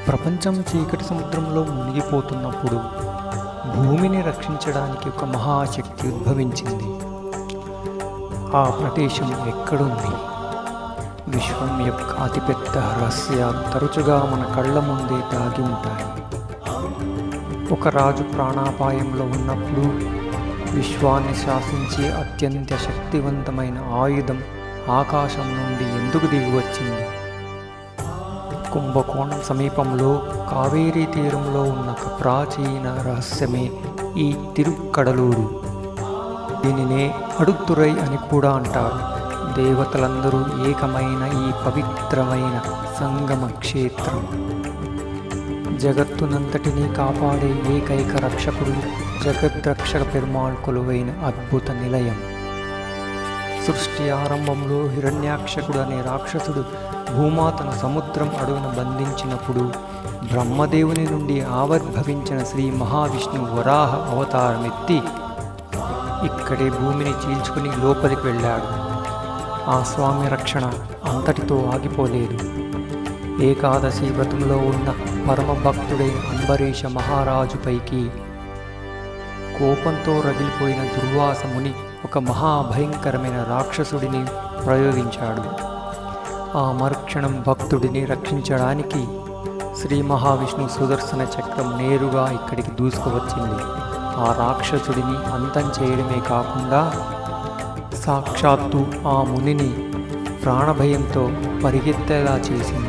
ప్రపంచం చీకటి సముద్రంలో మునిగిపోతున్నప్పుడు భూమిని రక్షించడానికి ఒక మహాశక్తి ఉద్భవించింది. ఆ ప్రదేశం ఎక్కడుంది? విశ్వం యొక్క అతిపెద్ద రహస్యాలు తరచుగా మన కళ్ళ ముందే దాగి ఉంటాయి. ఒక రాజు ప్రాణాపాయంలో ఉన్నప్పుడు విశ్వాన్ని శాసించే అత్యంత శక్తివంతమైన ఆయుధం ఆకాశం నుండి ఎందుకు దిగివచ్చింది? కుంభకోణం సమీపంలో కావేరీ తీరంలో ఉన్న ఒక ప్రాచీన రహస్యమే ఈ తిరుక్కడలూరు. దీనినే అడుత్తురై అని కూడా అంటారు. దేవతలందరూ ఏకమైన ఈ పవిత్రమైన సంగమ క్షేత్రం, జగత్తునంతటినీ కాపాడే ఏకైక రక్షకుడు జగద్రక్షక పెరుమాళ్ కొలువైన అద్భుత నిలయం. సృష్టి ఆరంభంలో హిరణ్యాక్షకుడు అనే రాక్షసుడు భూమాతను సముద్రం అడుగున బంధించినప్పుడు బ్రహ్మదేవుని నుండి ఆవిర్భవించిన శ్రీ మహావిష్ణువు వరాహ అవతారమెత్తి ఇక్కడే భూమిని చీల్చుకుని లోపలికి వెళ్ళాడు. ఆ స్వామి రక్షణ అంతటితో ఆగిపోలేదు. ఏకాదశి వ్రతంలో ఉన్న పరమ భక్తుడైన అంబరీష మహారాజుపైకి కోపంతో రగిలిపోయిన దుర్వాస ముని ఒక మహాభయంకరమైన రాక్షసుడిని ప్రయోగించాడు. ఆ మరుక్షణం భక్తుడిని రక్షించడానికి శ్రీ మహావిష్ణువు సుదర్శన చక్రం నేరుగా ఇక్కడికి దూసుకువచ్చింది. ఆ రాక్షసుడిని అంతం చేయడమే కాకుండా సాక్షాత్తు ఆ మునిని ప్రాణభయంతో పరిగెత్తేలా చేసింది.